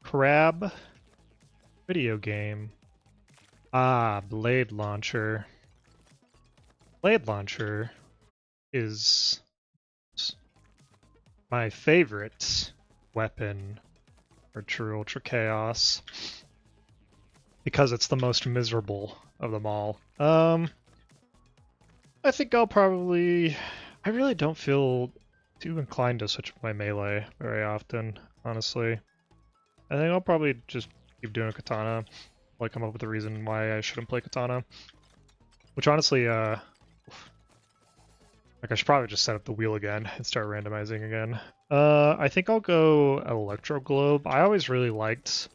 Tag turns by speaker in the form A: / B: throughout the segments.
A: Crab video game. Ah, Blade Launcher. Blade Launcher is my favorite weapon for True Ultra Chaos because it's the most miserable of them all. I think I'll probably... I really don't feel too inclined to switch up my melee very often, honestly. I think I'll probably just keep doing Katana, like come up with a reason why I shouldn't play Katana. Which honestly, like I should probably just set up the wheel again and start randomizing again. I think I'll go Electro Globe. I always really liked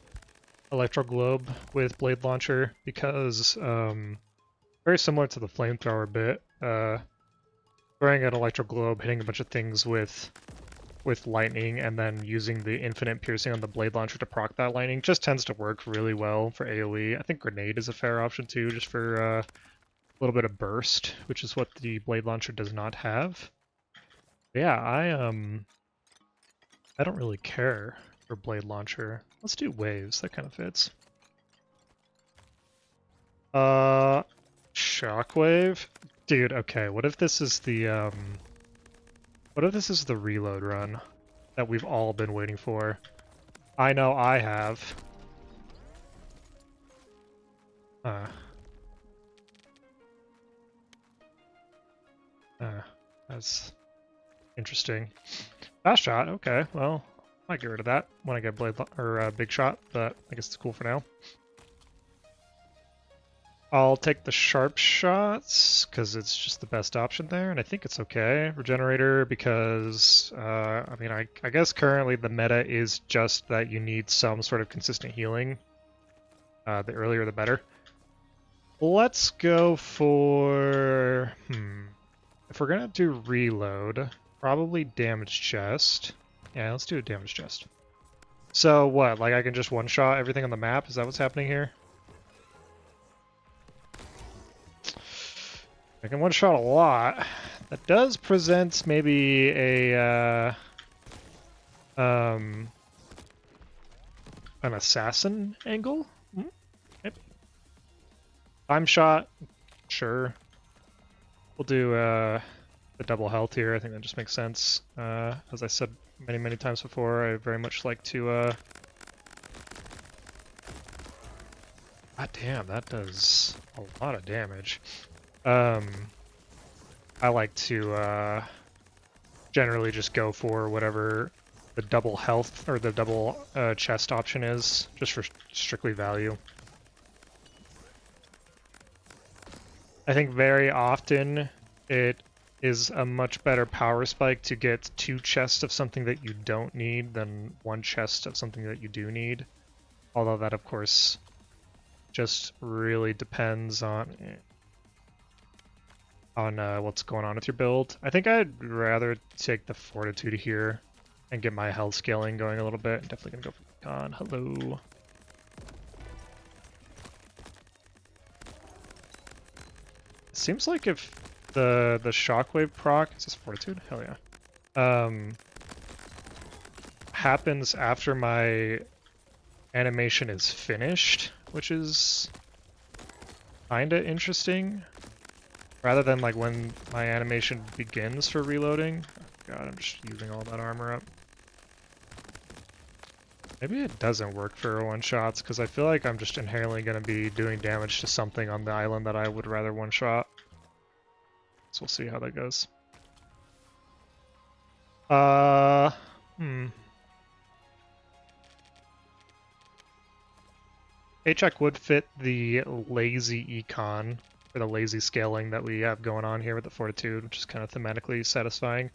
A: Electro Globe with Blade Launcher because very similar to the Flamethrower bit. Throwing an Electro Globe, hitting a bunch of things with lightning, and then using the infinite piercing on the Blade Launcher to proc that lightning just tends to work really well for AoE. I think Grenade is a fair option too, just for a little bit of burst, which is what the Blade Launcher does not have. But yeah, I don't really care for Blade Launcher. Let's do Waves, that kind of fits. Shockwave? Dude, okay, what if this is the reload run that we've all been waiting for? I know I have. That's interesting. Fast shot, okay, well, I might get rid of that when I get big shot, but I guess it's cool for now. I'll take the sharp shots because it's just the best option there, and I think it's okay. Regenerator because, I mean, I guess currently the meta is just that you need some sort of consistent healing. The earlier the better. Let's go for, if we're gonna do reload, probably damage chest. Yeah, let's do a damage chest. So what, like I can just one-shot everything on the map? Is that what's happening here? I can one-shot a lot. That does present maybe a an assassin angle. Maybe. Time shot, sure. We'll do the double health here. I think that just makes sense. As I said many times before, I very much like to. God damn, that does a lot of damage. I like to generally just go for whatever the double health or the double chest option is, just for strictly value. I think very often it is a much better power spike to get 2 chests of something that you don't need than 1 chest of something that you do need. Although that, of course, just really depends on what's going on with your build. I think I'd rather take the Fortitude here and get my health scaling going a little bit. Definitely gonna go for Con. Hello. Seems like if the shockwave proc, is this Fortitude? Hell yeah. Happens after my animation is finished, which is kinda interesting. Rather than like when my animation begins for reloading. Oh god, I'm just using all that armor up. Maybe it doesn't work for one-shots, because I feel like I'm just inherently going to be doing damage to something on the island that I would rather one-shot. So we'll see how that goes. Paycheck would fit the lazy econ, or the lazy scaling that we have going on here with the Fortitude, which is kind of thematically satisfying.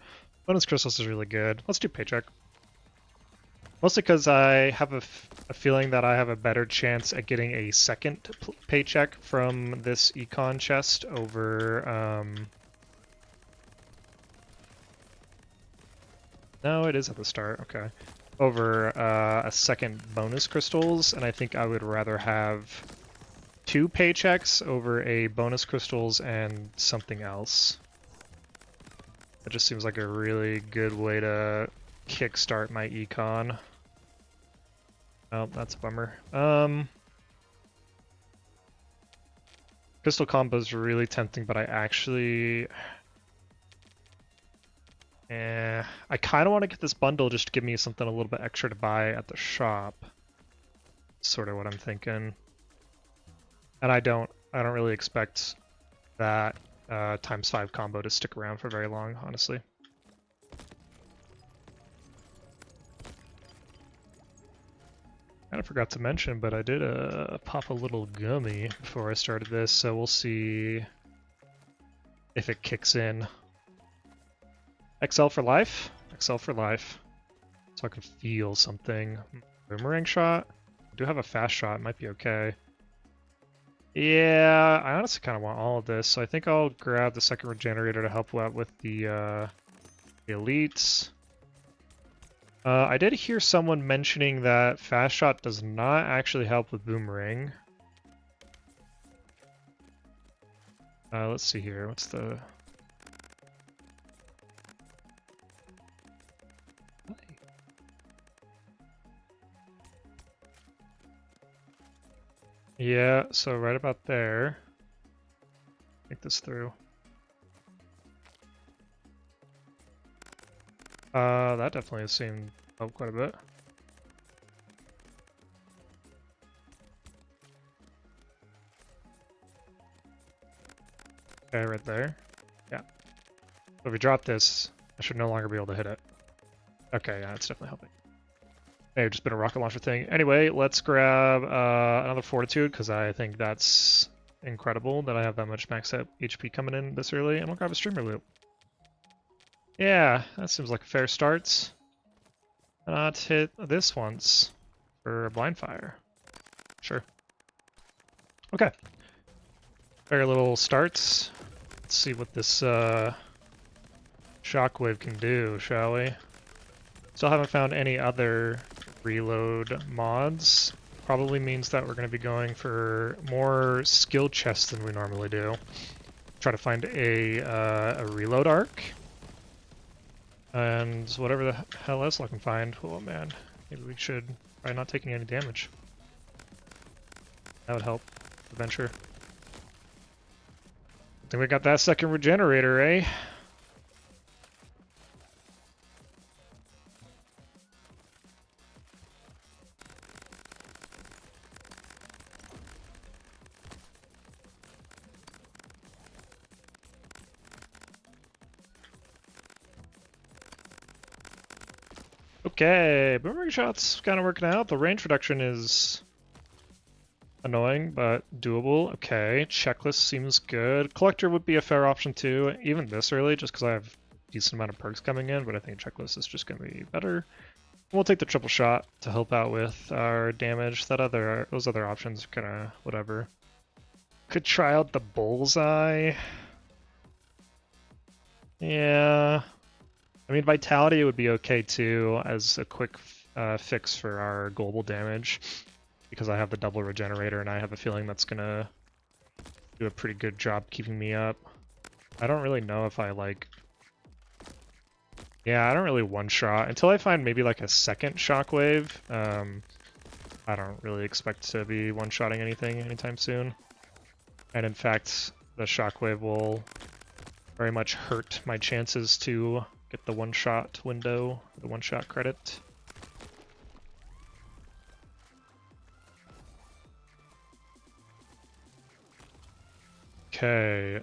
A: Bonus Crystals is really good. Let's do Paycheck. Mostly because I have a feeling that I have a better chance at getting a second paycheck from this econ chest over, no, it is at the start, okay. Over a second bonus crystals, and I think I would rather have 2 paychecks over a bonus crystals and something else. That just seems like a really good way to kickstart my econ. Oh, that's a bummer. Pistol combo's really tempting, but I actually... I kind of want to get this bundle just to give me something a little bit extra to buy at the shop. Sort of what I'm thinking. And I don't really expect that ×5 combo to stick around for very long, honestly. Kind of forgot to mention, but I did pop a little gummy before I started this, so we'll see if it kicks in. XL for life? XL for life. So I can feel something. Boomerang shot? I do have a fast shot, might be okay. Yeah, I honestly kind of want all of this, so I think I'll grab the second regenerator to help out with the elites. I did hear someone mentioning that fast shot does not actually help with boomerang. Let's see here. What's the... Yeah, so right about there. Think this through. That definitely seemed help quite a bit. Okay, right there. Yeah. So if we drop this, I should no longer be able to hit it. Okay, yeah, it's definitely helping. May have just been a rocket launcher thing. Anyway, let's grab another Fortitude, because I think that's incredible that I have that much max HP coming in this early, and we'll grab a Streamer Loop. Yeah, that seems like a fair start. Not hit this once for a blind fire. Sure. Okay. Very little starts. Let's see what this shockwave can do, shall we? Still haven't found any other reload mods. Probably means that we're going to be going for more skill chests than we normally do. Try to find a reload arc. And whatever the hell else I can find. Oh man, maybe we should try not taking any damage. That would help the venture. I think we got that second regenerator, eh? Okay, boomerang shot's kind of working out. The range reduction is annoying, but doable. Okay, checklist seems good. Collector would be a fair option too, even this early, just because I have a decent amount of perks coming in, but I think checklist is just going to be better. We'll take the triple shot to help out with our damage. Those other options are kind of whatever. Could try out the bullseye. Yeah. I mean, Vitality would be okay too as a quick fix for our global damage, because I have the double regenerator and I have a feeling that's gonna do a pretty good job keeping me up. I don't really know if I like... Yeah, I don't really one-shot. Until I find maybe like a second shockwave, I don't really expect to be one-shotting anything anytime soon. And in fact, the shockwave will very much hurt my chances to get the one-shot window, the one-shot credit. Okay,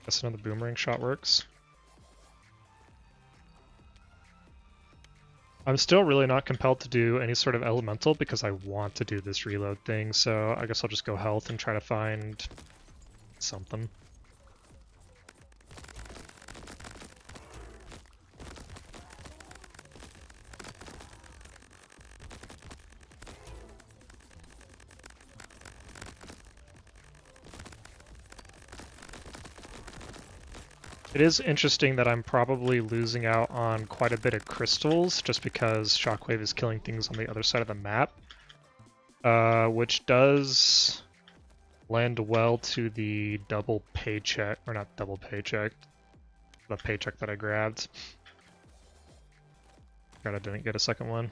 A: guess another boomerang shot works. I'm still really not compelled to do any sort of elemental because I want to do this reload thing, so I guess I'll just go health and try to find something. It is interesting that I'm probably losing out on quite a bit of crystals just because Shockwave is killing things on the other side of the map, which does lend well to the double paycheck, or not double paycheck, the paycheck that I grabbed. God, I didn't get a second one.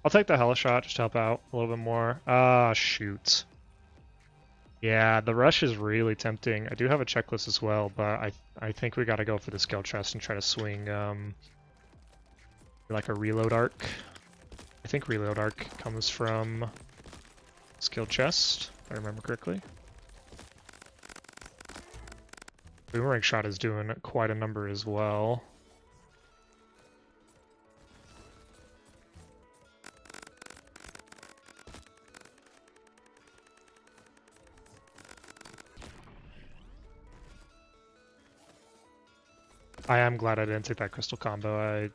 A: I'll take the Hella Shot just to help out a little bit more. Ah, shoot. Yeah, the rush is really tempting. I do have a checklist as well, but I think we gotta go for the skill chest and try to swing like a reload arc. I think reload arc comes from skill chest, if I remember correctly. Boomerang shot is doing quite a number as well. I am glad I didn't take that crystal combo. There's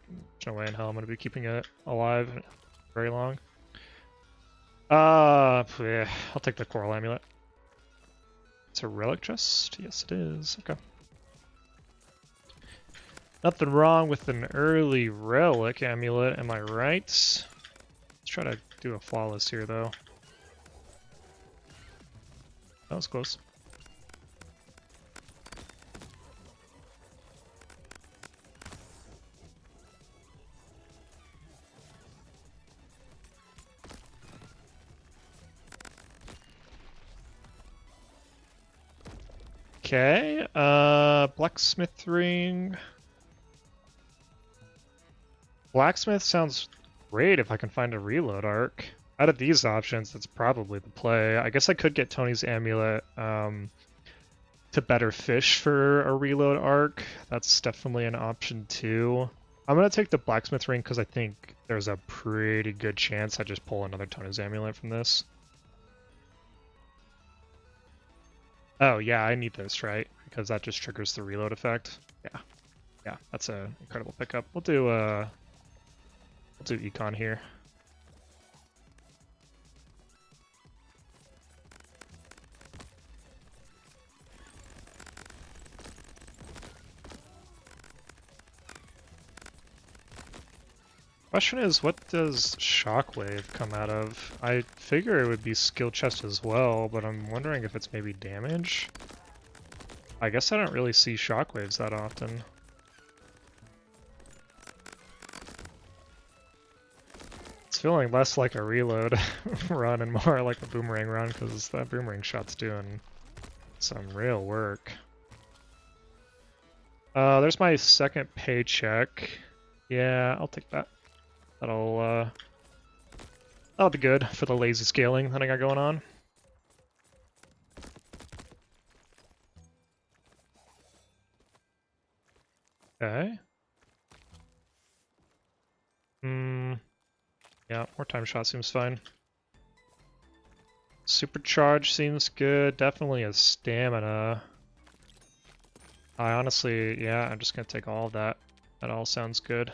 A: no way in hell I'm going to be keeping it alive very long. Yeah, I'll take the coral amulet. It's a relic chest? Yes, it is. Okay. Nothing wrong with an early relic amulet, am I right? Let's try to do a flawless here, though. That was close. Okay, blacksmith ring. Blacksmith sounds great if I can find a reload arc. Out of these options, that's probably the play. I guess I could get Tony's amulet to better fish for a reload arc. That's definitely an option too. I'm gonna take the blacksmith ring because I think there's a pretty good chance I just pull another Tony's amulet from this. Oh yeah, I need this, right? Because that just triggers the reload effect. Yeah, that's an incredible pickup. We'll do econ here. Question is, what does Shockwave come out of? I figure it would be skill chest as well, but I'm wondering if it's maybe damage. I guess I don't really see shockwaves that often. It's feeling less like a reload run and more like a boomerang run because that boomerang shot's doing some real work. There's my second paycheck. Yeah, I'll take that. That'll be good for the lazy scaling that I got going on. Okay. Yeah, more time shot seems fine. Supercharge seems good. Definitely a stamina. I honestly, yeah, I'm just gonna take all of that. That all sounds good.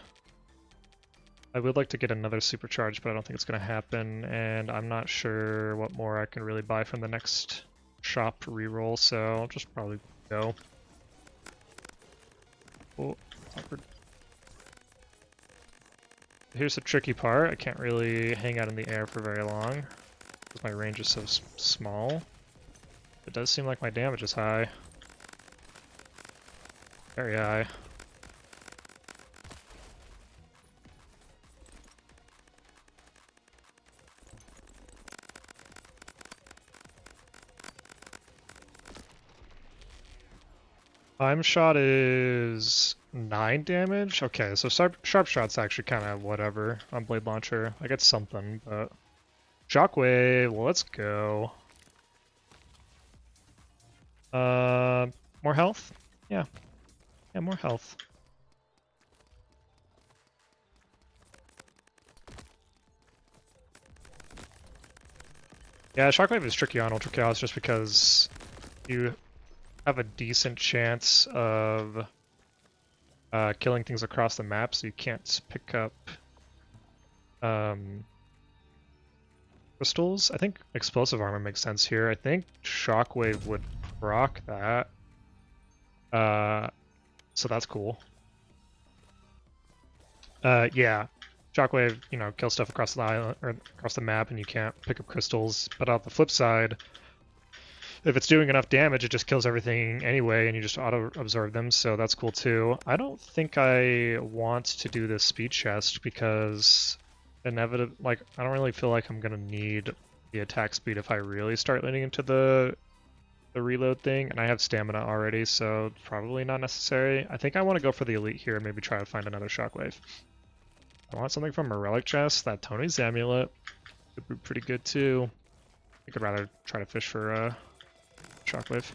A: I would like to get another supercharge, but I don't think it's gonna happen, and I'm not sure what more I can really buy from the next shop reroll, so I'll just probably go. Oh, awkward. Here's the tricky part. I can't really hang out in the air for very long because my range is so small. It does seem like my damage is high. Very high. Time shot is 9 damage? Okay, so sharp shot's actually kind of whatever on Blade Launcher. I get something, but... Shockwave, let's go. More health? Yeah. Yeah, more health. Yeah, Shockwave is tricky on Ultra Chaos just because you have a decent chance of killing things across the map, so you can't pick up crystals. I think explosive armor makes sense here. I think Shockwave would proc that. So that's cool. Yeah, Shockwave, you know, kills stuff across the island or across the map, and you can't pick up crystals. But on the flip side, if it's doing enough damage, it just kills everything anyway, and you just auto-absorb them, so that's cool too. I don't think I want to do this speed chest because inevitable. Like, I don't really feel like I'm gonna need the attack speed if I really start leaning into the reload thing, and I have stamina already, so probably not necessary. I think I want to go for the elite here and maybe try to find another shockwave. I want something from a relic chest. That Tony's amulet could be pretty good too. I could rather try to fish for a shockwave.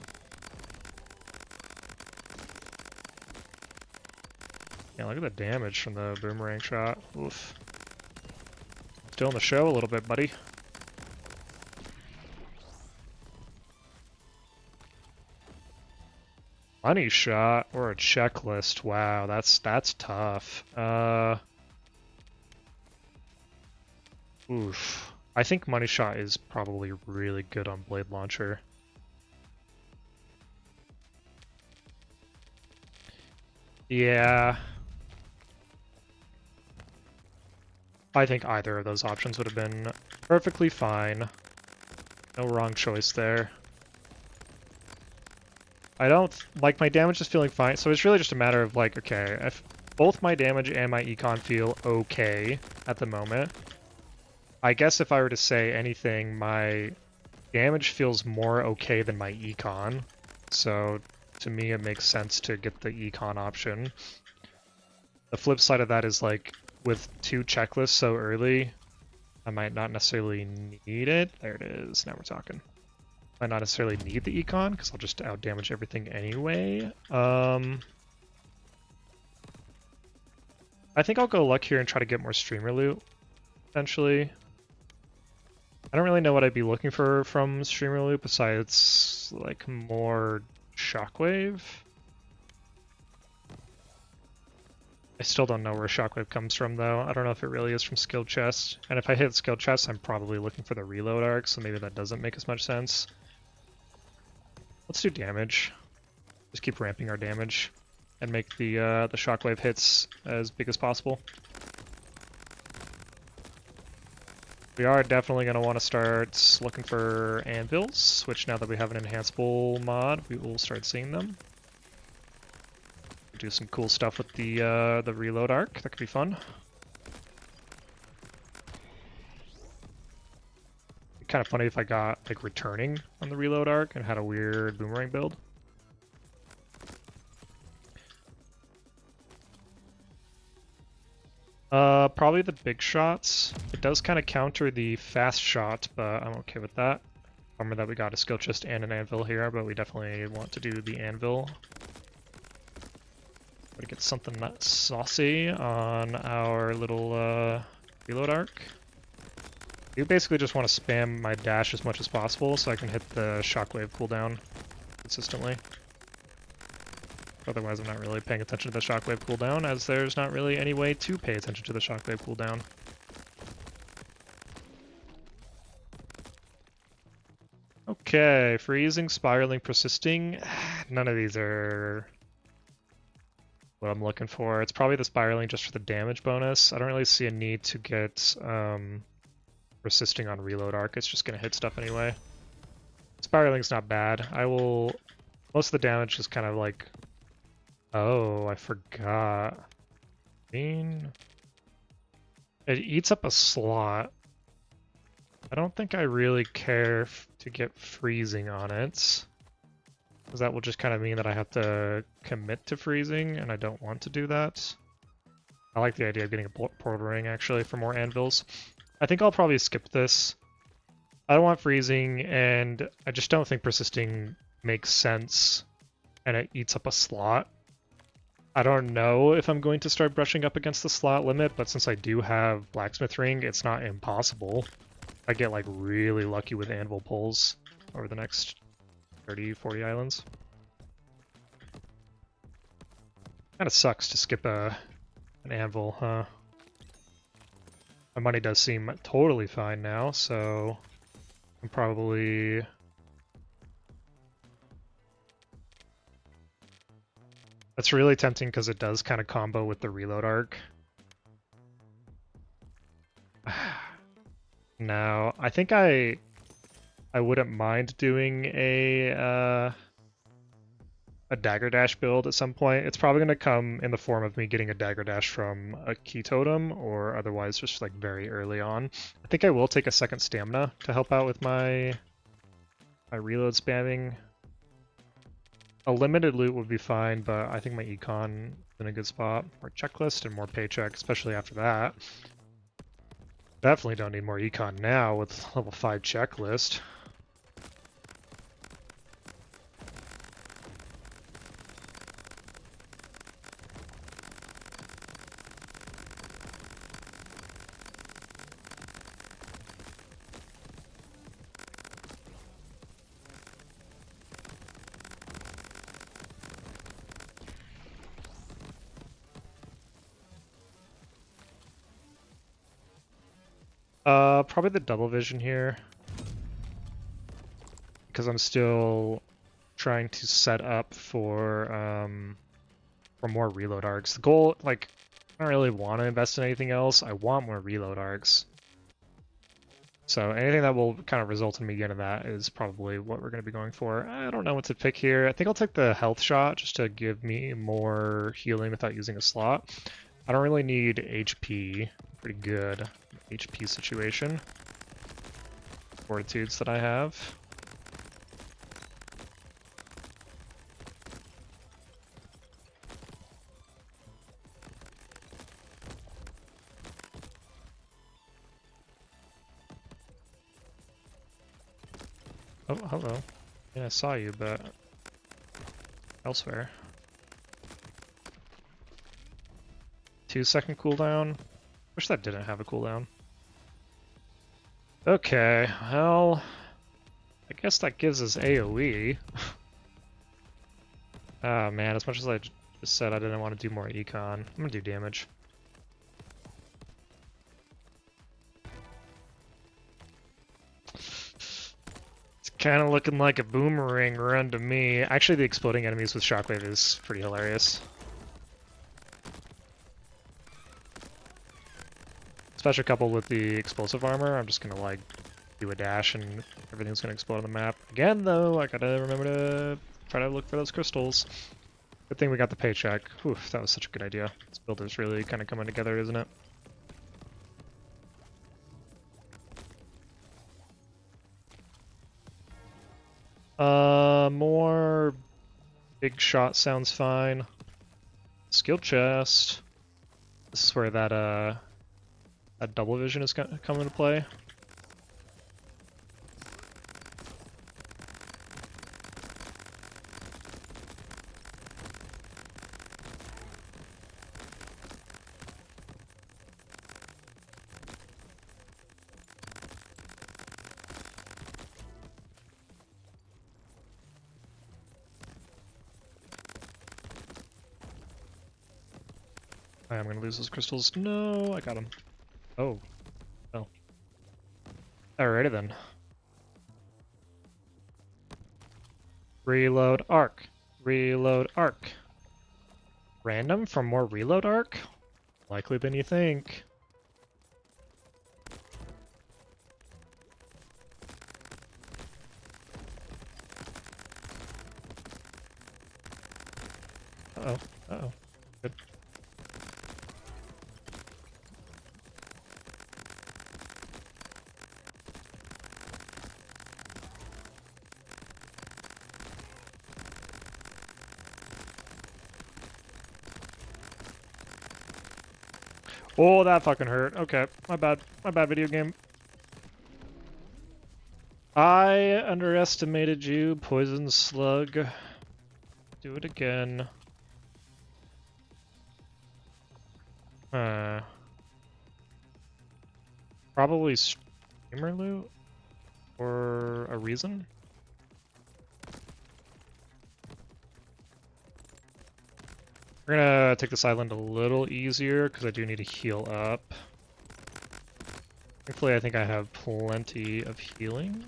A: Yeah, look at the damage from the boomerang shot. Oof. Still in the show a little bit, buddy. Money shot or a checklist. Wow, that's tough. Oof. I think money shot is probably really good on blade launcher. Yeah. I think either of those options would have been perfectly fine. No wrong choice there. I don't like my damage is feeling fine, so it's really just a matter of like, okay, if both my damage and my econ feel okay at the moment, I guess if I were to say anything, my damage feels more okay than my econ, so to me it makes sense to get the econ option. The flip side of that is like, with 2 checklists so early, I might not necessarily need it. There it is, now we're talking. Might not necessarily need the econ, because I'll just outdamage everything anyway. I think I'll go luck here and try to get more streamer loot, potentially. I don't really know what I'd be looking for from streamer loot besides, like, more shockwave. I still don't know where shockwave comes from, though. I don't know if it really is from skill chest. And if I hit skill chest, I'm probably looking for the reload arc, so maybe that doesn't make as much sense. Let's do damage. Just keep ramping our damage and make the shockwave hits as big as possible. We are definitely going to want to start looking for anvils, which now that we have an enhanceable mod, we will start seeing them. Do some cool stuff with the reload arc. That could be fun. Kind of funny if I got like returning on the reload arc and had a weird boomerang build. Probably the big shots. It does kind of counter the fast shot, but I'm okay with that. Bummer that we got a skill chest and an anvil here, but we definitely want to do the anvil. Gotta get something saucy on our little reload arc. You basically just want to spam my dash as much as possible so I can hit the shockwave cooldown consistently. Otherwise I'm not really paying attention to the shockwave cooldown, as there's not really any way to pay attention to the shockwave cooldown. Okay, freezing, spiraling, persisting. None of these are what I'm looking for. It's probably the spiraling just for the damage bonus. I don't really see a need to get persisting on reload arc. It's just gonna hit stuff anyway. Spiraling's not bad. Most of the damage is kind of like, oh, I forgot. It eats up a slot. I don't think I really care to get freezing on it, because that will just kind of mean that I have to commit to freezing, and I don't want to do that. I like the idea of getting a portal ring, actually, for more anvils. I think I'll probably skip this. I don't want freezing, and I just don't think persisting makes sense, and it eats up a slot. I don't know if I'm going to start brushing up against the slot limit, but since I do have Blacksmith Ring, it's not impossible. I get like really lucky with anvil pulls over the next 30, 40 islands. Kinda sucks to skip an anvil, huh? My money does seem totally fine now, so I'm probably... That's really tempting because it does kind of combo with the reload arc. No, I think I wouldn't mind doing a a Dagger Dash build at some point. It's probably going to come in the form of me getting a Dagger Dash from a Key Totem, or otherwise just like very early on. I think I will take a second Stamina to help out with my reload spamming. A limited loot would be fine, but I think my Econ is in a good spot. More checklist and more paycheck, especially after that. Definitely don't need more Econ now with level 5 checklist. Probably the double vision here. Because I'm still trying to set up for more reload arcs. The goal, like, I don't really want to invest in anything else. I want more reload arcs. So anything that will kind of result in me getting that is probably what we're going to be going for. I don't know what to pick here. I think I'll take the health shot just to give me more healing without using a slot. I don't really need HP. Pretty good HP situation. Fortitudes that I have. Oh, hello. Yeah, I saw you, but elsewhere. 2-second cooldown. Wish that didn't have a cooldown. Okay, well, I guess that gives us AoE. Oh man, as much as I just said I didn't want to do more econ, I'm gonna do damage. It's kind of looking like a boomerang run to me. Actually, the exploding enemies with shockwave is pretty hilarious. Especially coupled with the explosive armor, I'm just gonna like do a dash and everything's gonna explode on the map. Again though, I gotta remember to try to look for those crystals. Good thing we got the paycheck. Whew, that was such a good idea. This build is really kind of coming together, isn't it? More big shot sounds fine. Skill chest. This is where that double vision is coming into play. I'm gonna lose those crystals. No, I got them. Oh. Oh. Alrighty then. Reload arc. Reload arc. Random from more reload arc? Likely than you think. Uh-oh. Uh-oh. Good. Oh, that fucking hurt. Okay, my bad. My bad, video game. I underestimated you, Poison Slug. Do it again. Probably streamer loot? For a reason? We're gonna take this island a little easier, because I do need to heal up. Thankfully, I think I have plenty of healing.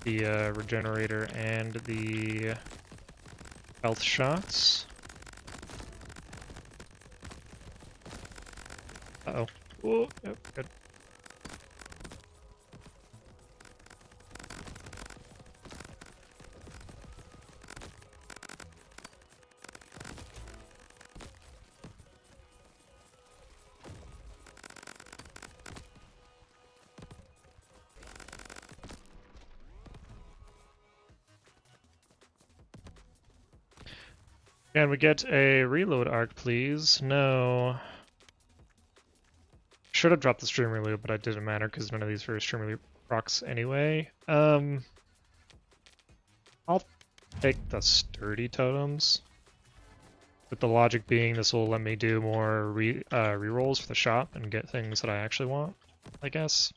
A: The regenerator and the health shots. Uh-oh. Oh, yep, good. Can we get a reload arc, please? No. Should have dropped the streamer loop, but it didn't matter because none of these were streamer loop procs anyway. I'll take the sturdy totems. With the logic being this will let me do more rerolls for the shop and get things that I actually want, I guess.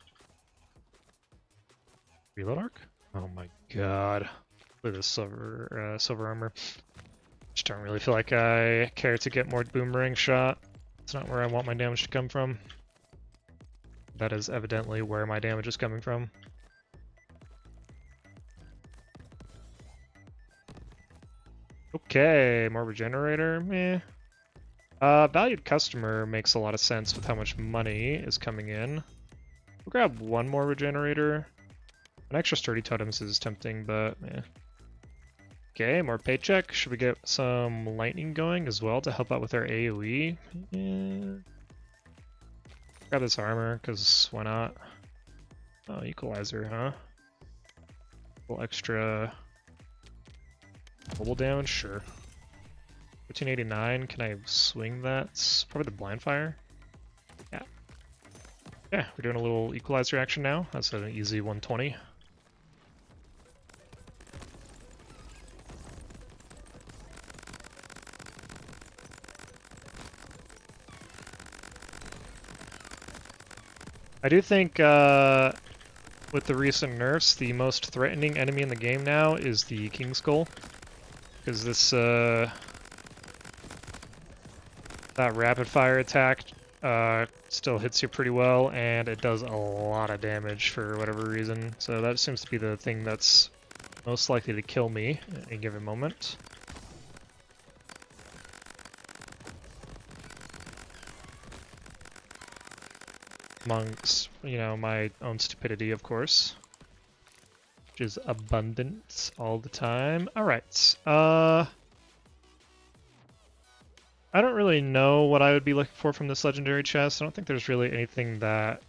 A: Reload arc? Oh my god. Look at this silver armor. Just don't really feel like I care to get more boomerang shot. It's not where I want my damage to come from. That is evidently where my damage is coming from. Okay, more regenerator, meh. Valued customer makes a lot of sense with how much money is coming in. We'll grab one more regenerator. An extra sturdy totems is tempting, but eh. Okay, more paycheck. Should we get some lightning going as well to help out with our AoE? Yeah. Grab this armor, because why not? Oh, equalizer, huh? A little extra mobile damage, sure. 1389, can I swing that? It's probably the blind fire. Yeah. Yeah, we're doing a little equalizer action now. That's an easy 120. I do think with the recent nerfs, the most threatening enemy in the game now is the King Skull. Because this, that rapid fire attack still hits you pretty well, and it does a lot of damage for whatever reason. So that seems to be the thing that's most likely to kill me at any given moment. Amongst, you know, my own stupidity, of course. Which is abundant all the time. Alright, I don't really know what I would be looking for from this legendary chest. I don't think there's really anything that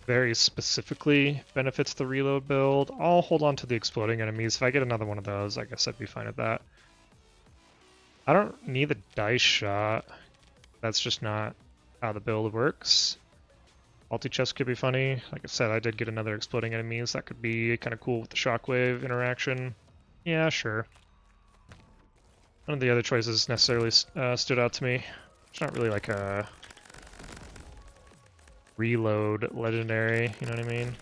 A: very specifically benefits the reload build. I'll hold on to the exploding enemies. If I get another one of those, I guess I'd be fine with that. I don't need the dice shot. That's just not how the build works. Multi-chest could be funny. Like I said, I did get another exploding enemies. That could be kind of cool with the shockwave interaction. Yeah, sure. None of the other choices necessarily stood out to me. It's not really like a reload legendary, you know what I mean?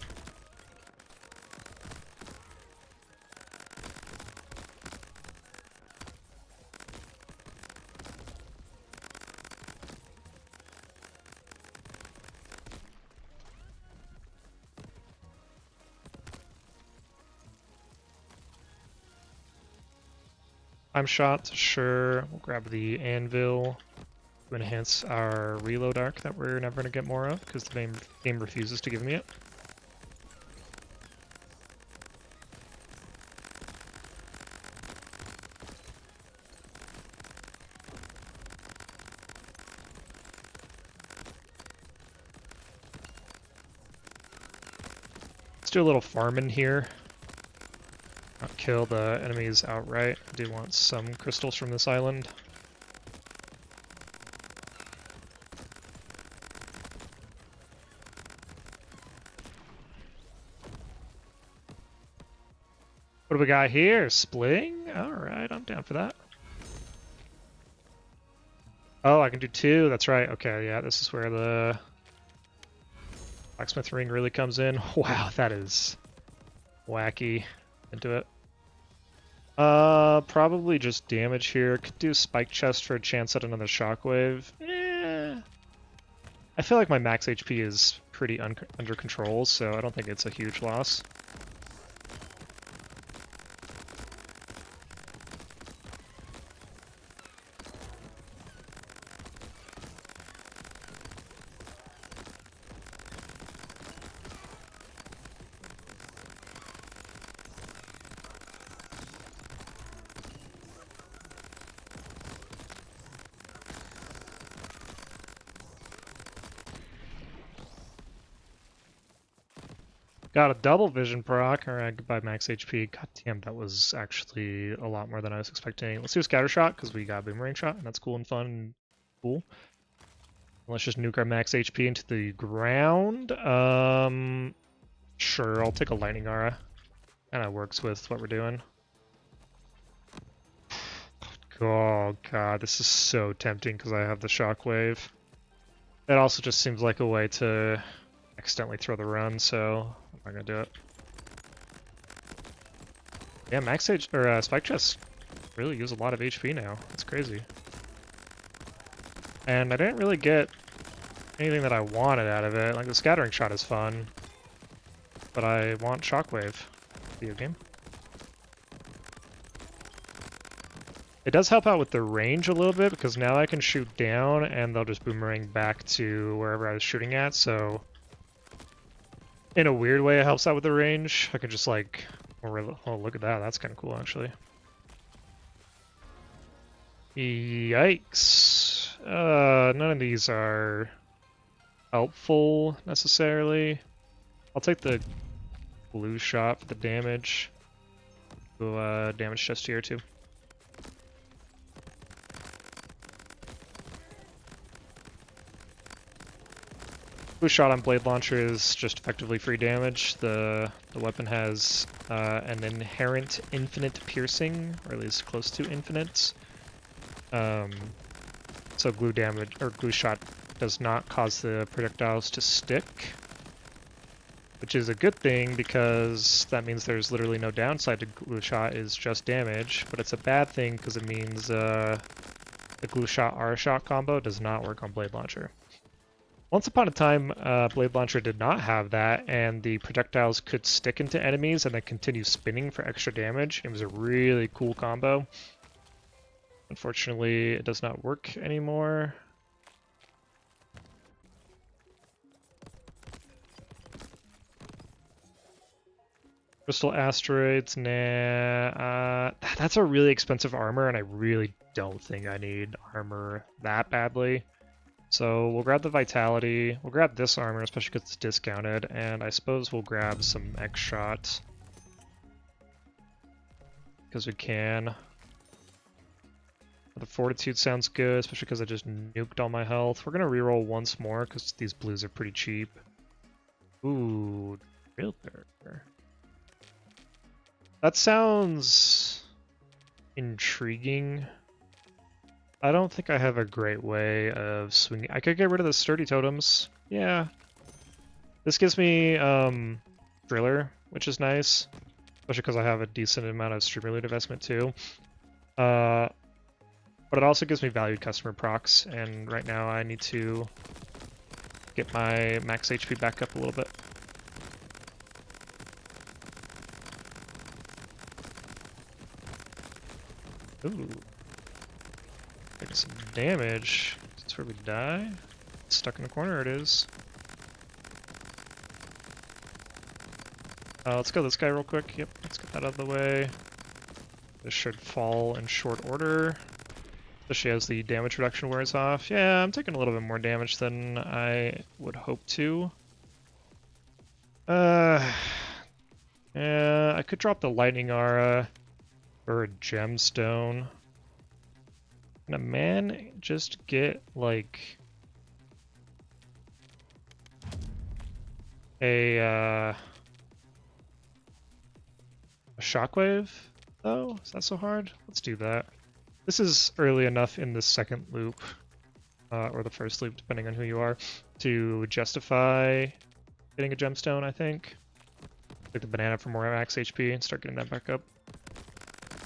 A: I'm shot, sure. We'll grab the anvil to enhance our reload arc that we're never going to get more of because the game refuses to give me it. Let's do a little farming here. Not kill the enemies outright. I do want some crystals from this island. What do we got here? Spling? Alright, I'm down for that. Oh, I can do two. That's right. Okay, yeah, this is where the blacksmith ring really comes in. Wow, that is wacky. Into it. Probably just damage here. Could do spike chest for a chance at another shockwave. I feel like my max HP is pretty under control, so I don't think it's a huge loss. Got a double vision proc. Alright, goodbye max HP. God damn, that was actually a lot more than I was expecting. Let's do a scatter shot, because we got boomerang shot, and that's cool and fun and cool. Let's just nuke our max HP into the ground. Sure, I'll take a lightning aura. Kinda works with what we're doing. Oh god, this is so tempting because I have the shockwave. It also just seems like a way to accidentally throw the run, so I'm not gonna do it. Yeah, max H or spike chests really use a lot of HP now. It's crazy. And I didn't really get anything that I wanted out of it. Like the scattering shot is fun, but I want shockwave. Video game. It does help out with the range a little bit because now I can shoot down and they'll just boomerang back to wherever I was shooting at, so in a weird way it helps out with the range. I can just like, oh look at that, that's kind of cool actually. Yikes. None of these are helpful necessarily. I'll take the blue shot for the damage. Go damage chest here too. Blue shot on blade launcher is just effectively free damage. The weapon has an inherent infinite piercing, or at least close to infinite. So glue damage or glue shot does not cause the projectiles to stick, which is a good thing because that means there's literally no downside to glue shot, is just damage. But it's a bad thing because it means the glue shot R shot combo does not work on blade launcher. Once upon a time, blade launcher did not have that, and the projectiles could stick into enemies and then continue spinning for extra damage. It was a really cool combo. Unfortunately, it does not work anymore. Crystal asteroids, nah. That's a really expensive armor, and I really don't think I need armor that badly. So we'll grab the Vitality, we'll grab this armor, especially because it's discounted, and I suppose we'll grab some X-Shot. Because we can. The Fortitude sounds good, especially because I just nuked all my health. We're going to reroll once more, because these blues are pretty cheap. Ooh, Driller. That sounds intriguing. I don't think I have a great way of swinging. I could get rid of the sturdy totems. Yeah. This gives me Driller, which is nice. Especially because I have a decent amount of streamer loot investment too. But it also gives me valued customer procs, and right now I need to get my max HP back up a little bit. Ooh. Taking some damage. That's where we die. Stuck in the corner it is. Let's go this guy real quick. Yep, let's get that out of the way. This should fall in short order. Especially as the damage reduction wears off. Yeah, I'm taking a little bit more damage than I would hope to. Yeah, I could drop the Lightning Aura or a Gemstone. Can a man just get, like, a Shockwave, though? Is that so hard? Let's do that. This is early enough in the second loop, or the first loop, depending on who you are, to justify getting a Gemstone, I think. Take the banana for more max HP and start getting that back up.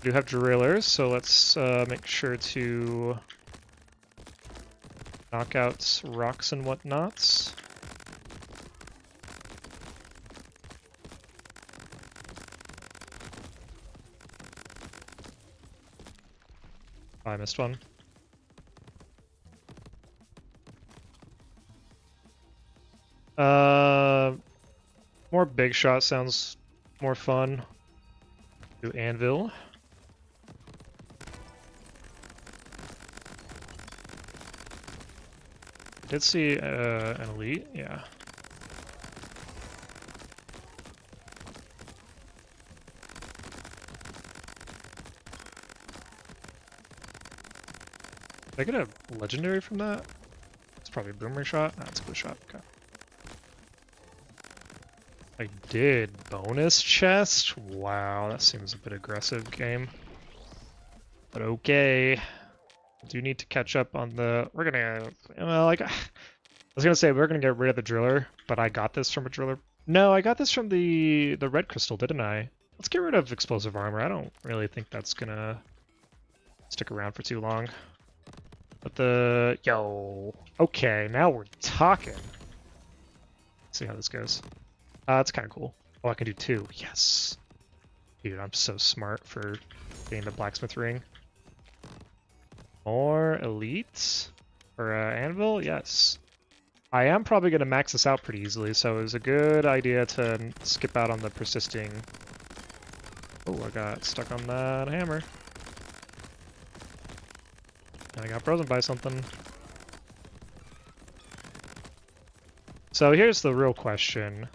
A: We do have Drillers, so let's make sure to knock out rocks and whatnots. Oh, I missed one. More big shot sounds more fun. Do Anvil. Did see an elite, yeah. Did I get a legendary from that? It's probably a boomerang shot. That's a good shot. Okay. I did. Bonus chest? Wow, that seems a bit aggressive game. But okay. Do need to catch up on the... We're gonna... Well, like... I was gonna say we're gonna get rid of the driller, but I got this from a driller. No, I got this from the red crystal, didn't I? Let's get rid of explosive armor. I don't really think that's gonna stick around for too long. But the... Yo. Okay, now we're talking. Let's see how this goes. It's kind of cool. Oh, I can do 2. Yes. Dude, I'm so smart for getting the blacksmith ring. More elites? For anvil? Yes. I am probably going to max this out pretty easily, so it was a good idea to skip out on the persisting... Oh, I got stuck on that hammer. And I got frozen by something. So here's the real question.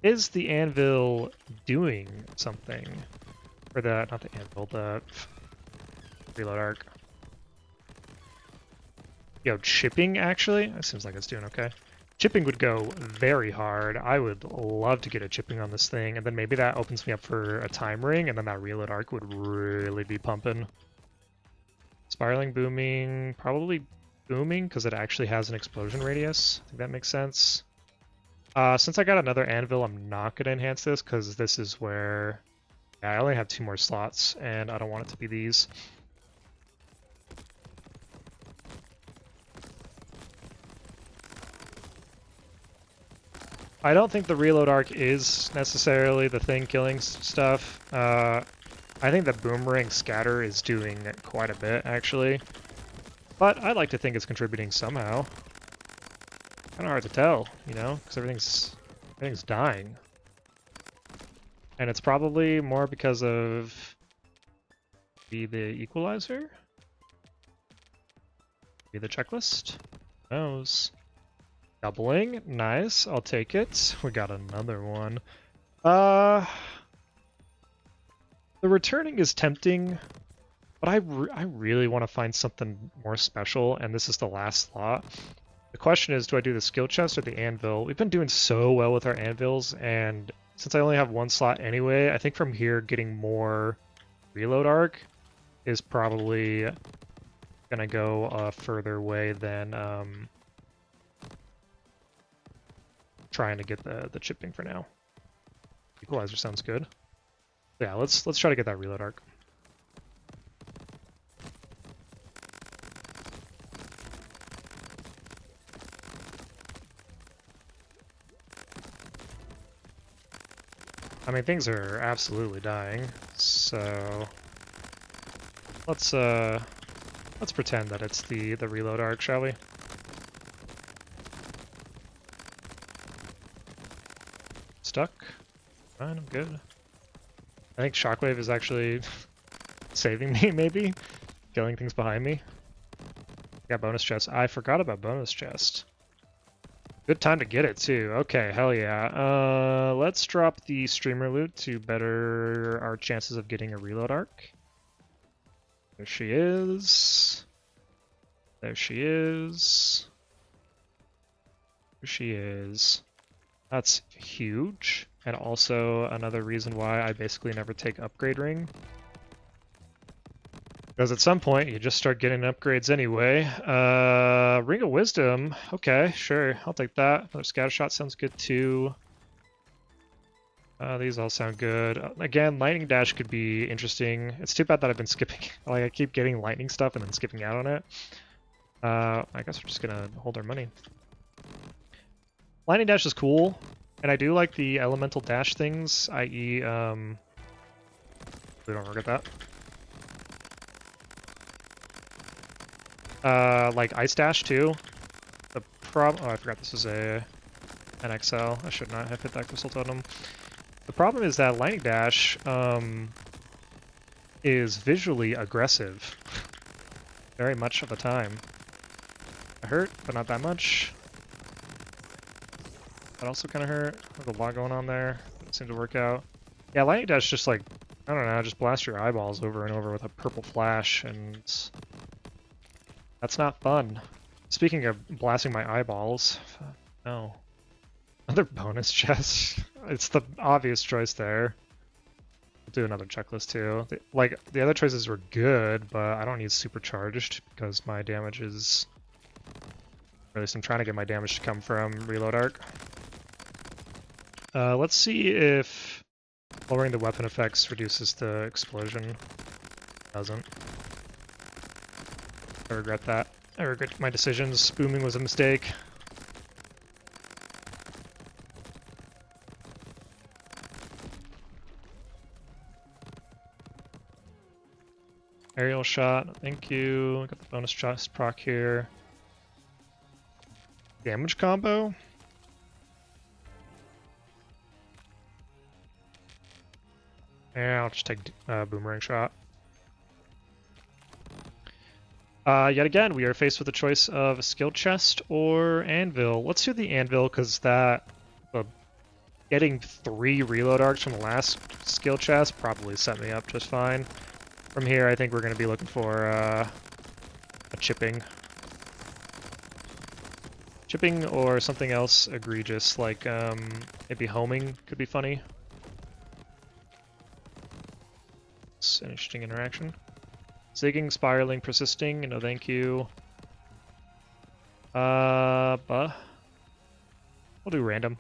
A: Is the anvil doing something? Or the, not the anvil, the reload arc. Yo, chipping actually? That seems like it's doing okay. Chipping would go very hard. I would love to get a chipping on this thing, and then maybe that opens me up for a time ring, and then that reload arc would really be pumping. Spiraling, booming, probably booming, because it actually has an explosion radius. I think that makes sense. Since I got another anvil, I'm not going to enhance this, because this is where... Yeah, I only have 2 more slots, and I don't want it to be these. I don't think the reload arc is necessarily the thing killing stuff. I think the boomerang scatter is doing quite a bit, actually. But I'd like to think it's contributing somehow. Kind of hard to tell, you know, because everything's dying. And it's probably more because of the equalizer? Be the checklist? Who knows? Doubling, nice, I'll take it. We got another one. The returning is tempting, but I really want to find something more special, and this is the last slot. The question is, do I do the skill chest or the anvil? We've been doing so well with our anvils, and since I only have 1 slot anyway, I think from here getting more reload arc is probably gonna go a further way than trying to get the chipping for now. Equalizer sounds good. Yeah, let's try to get that reload arc. I mean, things are absolutely dying, so let's pretend that it's the reload arc, shall we? Stuck? Fine, I'm good. I think Shockwave is actually saving me, maybe? Killing things behind me. Got bonus chest. I forgot about bonus chest. Good time to get it, too. Okay, hell yeah. Let's drop the streamer loot to better our chances of getting a reload arc. There she is. There she is. There she is. That's huge. And also another reason why I basically never take upgrade ring. Because at some point, you just start getting upgrades anyway. Ring of Wisdom. Okay, sure. I'll take that. Another scatter shot sounds good too. These all sound good. Again, lightning dash could be interesting. It's too bad that I've been skipping. Like, I keep getting lightning stuff and then skipping out on it. I guess we're just gonna hold our money. Lightning dash is cool. And I do like the elemental dash things, i.e. We don't forget that. Like Ice Dash too. The oh, I forgot this is an XL. I should not have hit that Crystal Totem. The problem is that Lightning Dash is visually aggressive. Very much of the time. I hurt, but not that much. That also kind of hurt. There's a lot going on there. It seemed to work out. Yeah, Lightning Dash just like, I don't know, just blast your eyeballs over and over with a purple flash, and That's not fun. Speaking of blasting my eyeballs, no. Another bonus chest. It's the obvious choice there. We'll do another checklist too. Like, the other choices were good, but I don't need supercharged because my damage is... Or at least I'm trying to get my damage to come from reload arc. Let's see if lowering the weapon effects reduces the explosion. Doesn't. I regret that. I regret my decisions. Booming was a mistake. Aerial shot, thank you. Got the bonus chest proc here. Damage combo? Yeah, I'll just take boomerang shot. Yet again, we are faced with the choice of a skill chest or anvil. Let's do the anvil because getting 3 reload arcs from the last skill chest probably set me up just fine. From here, I think we're going to be looking for a chipping. Chipping or something else egregious, like maybe homing could be funny. It's an interesting interaction. Zigging, spiraling, persisting, no thank you. But we'll do random.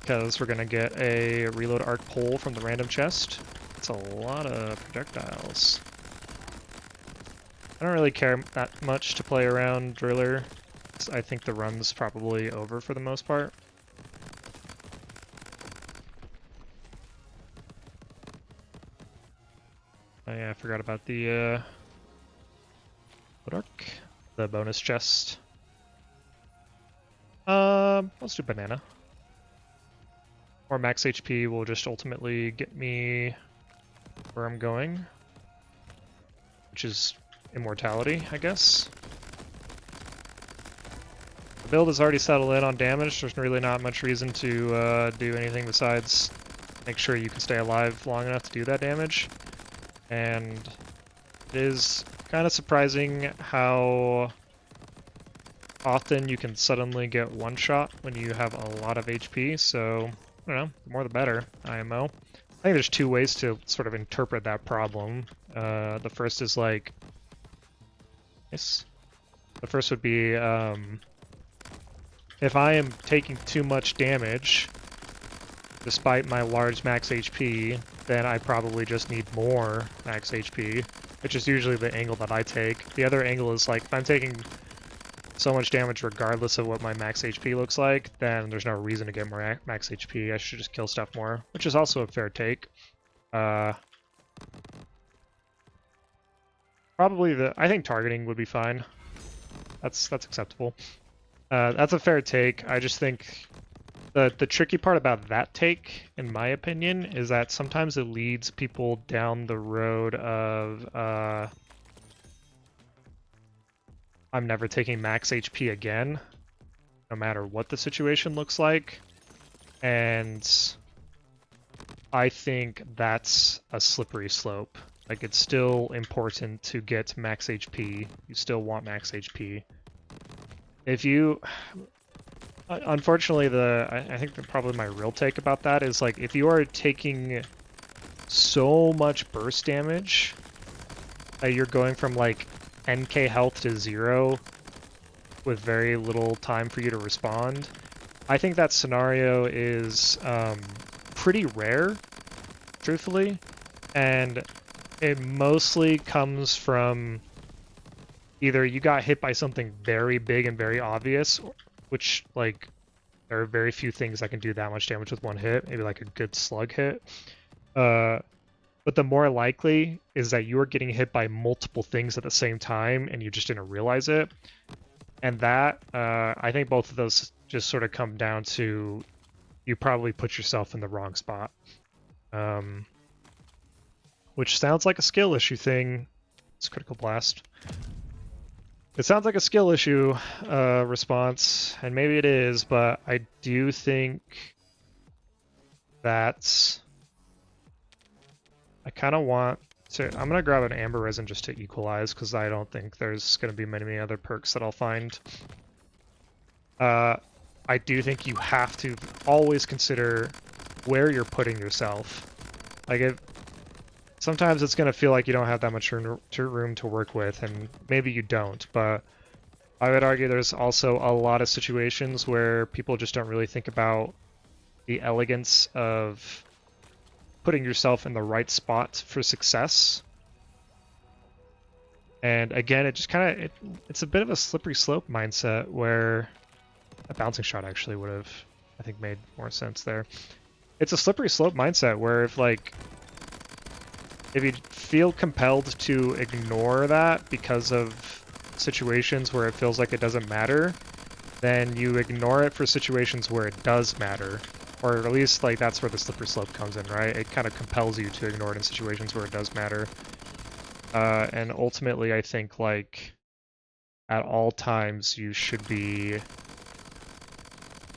A: Because we're gonna get a reload arc pull from the random chest. It's a lot of projectiles. I don't really care that much to play around Driller. I think the run's probably over for the most part. Oh yeah, I forgot about the the bonus chest. Let's do banana. Or max HP will just ultimately get me where I'm going, which is immortality, I guess. The build has already settled in on damage. There's really not much reason to do anything besides make sure you can stay alive long enough to do that damage. And it is kind of surprising how often you can suddenly get one shot when you have a lot of HP, so I don't know, the more the better, IMO. I think there's 2 ways to sort of interpret that problem. The first is like, yes. The first would be, if I am taking too much damage, despite my large max HP, then I probably just need more max HP, which is usually the angle that I take. The other angle is like, if I'm taking so much damage regardless of what my max HP looks like, then there's no reason to get more max HP. I should just kill stuff more, which is also a fair take. Probably I think targeting would be fine. That's acceptable. That's a fair take. I just think the tricky part about that take, in my opinion, is that sometimes it leads people down the road of I'm never taking max HP again, no matter what the situation looks like. And I think that's a slippery slope. Like, it's still important to get max HP. You still want max HP. If you... Unfortunately, I think probably my real take about that is, like, if you are taking so much burst damage that you're going from, like, NK health to 0 with very little time for you to respond, I think that scenario is pretty rare, truthfully, and it mostly comes from either you got hit by something very big and very obvious, which, like, there are very few things that can do that much damage with one hit, maybe like a good slug hit. But the more likely is that you are getting hit by multiple things at the same time and you just didn't realize it. And that, I think both of those just sort of come down to you probably put yourself in the wrong spot. Which sounds like a skill issue thing. It's Critical Blast. It sounds like a skill issue response, and maybe it is, but I do think that I kind of want I'm gonna grab an amber resin just to equalize, because I don't think there's gonna be many other perks that I'll find. I do think you have to always consider where you're putting yourself. Like, sometimes it's gonna feel like you don't have that much room to work with, and maybe you don't, but I would argue there's also a lot of situations where people just don't really think about the elegance of putting yourself in the right spot for success. And again, it just kind of, it's a bit of a slippery slope mindset where a bouncing shot actually would have, I think, made more sense there. It's a slippery slope mindset where if you feel compelled to ignore that because of situations where it feels like it doesn't matter, then you ignore it for situations where it does matter. Or at least, like, that's where the slippery slope comes in, right? It kind of compels you to ignore it in situations where it does matter. And ultimately, I think, like, at all times, you should be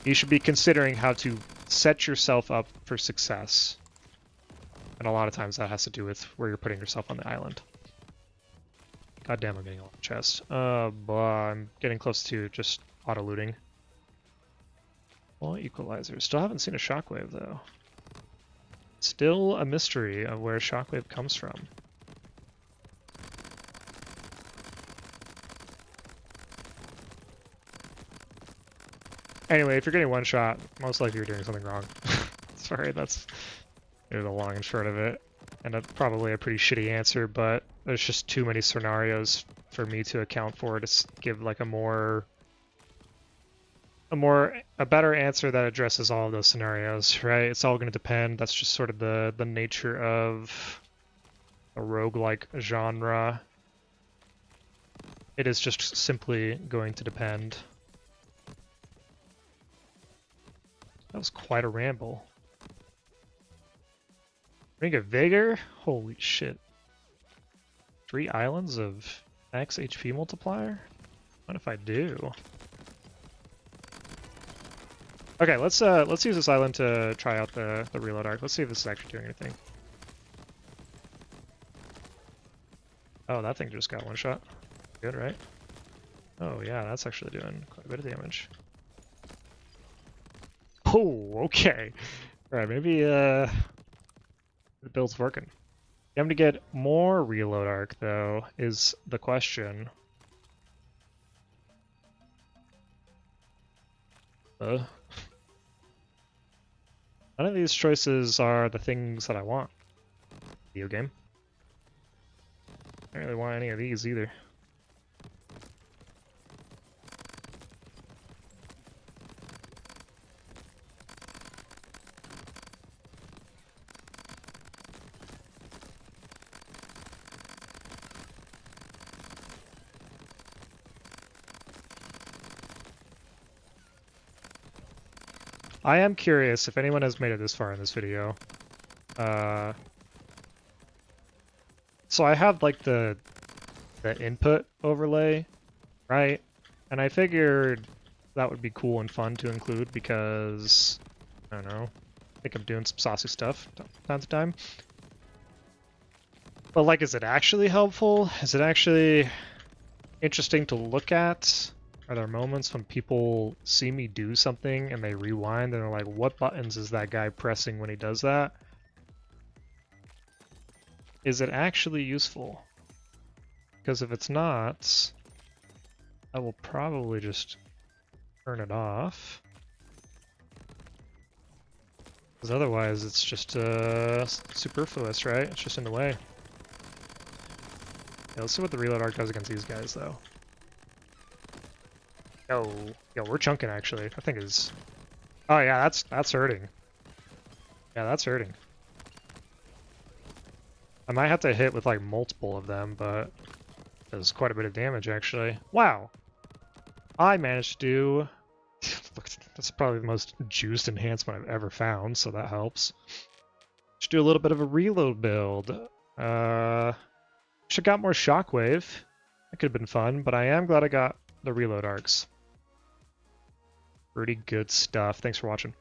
A: considering how to set yourself up for success. And a lot of times that has to do with where you're putting yourself on the island. God damn, I'm getting a lot of chest. I'm getting close to just auto-looting. Well, equalizer. Still haven't seen a shockwave, though. Still a mystery of where shockwave comes from. Anyway, if you're getting one shot, most likely you're doing something wrong. Sorry, that's the long and short of it. And probably a pretty shitty answer, but there's just too many scenarios for me to account for to give like a better answer that addresses all of those scenarios, right? It's all going to depend. That's just sort of the nature of a roguelike genre. It is just simply going to depend. That was quite a ramble. Ring of Vigor? Holy shit. 3 islands of max HP multiplier? What if I do? Okay, let's use this island to try out the reload arc. Let's see if this is actually doing anything. Oh, that thing just got one shot. Good, right? Oh yeah, that's actually doing quite a bit of damage. Oh, okay. Alright, maybe the build's working. Getting to get more reload arc, though, is the question. None of these choices are the things that I want. Video game. I don't really want any of these either. I am curious if anyone has made it this far in this video. So I have like the input overlay, right? And I figured that would be cool and fun to include because, I don't know, I think I'm doing some saucy stuff time to time. But like, is it actually helpful? Is it actually interesting to look at? Are there moments when people see me do something and they rewind and they're like, what buttons is that guy pressing when he does that? Is it actually useful? Because if it's not, I will probably just turn it off. Because otherwise it's just superfluous, right? It's just in the way. Yeah, let's see what the reload arc does against these guys, though. Yo, we're chunking actually. I think is. Oh yeah, that's hurting. Yeah, that's hurting. I might have to hit with like multiple of them, but does quite a bit of damage actually. Wow, I managed to do. Look, that's probably the most juiced enhancement I've ever found, so that helps. Should do a little bit of a reload build. Should got more shockwave. That could have been fun, but I am glad I got the reload arcs. Pretty good stuff. Thanks for watching.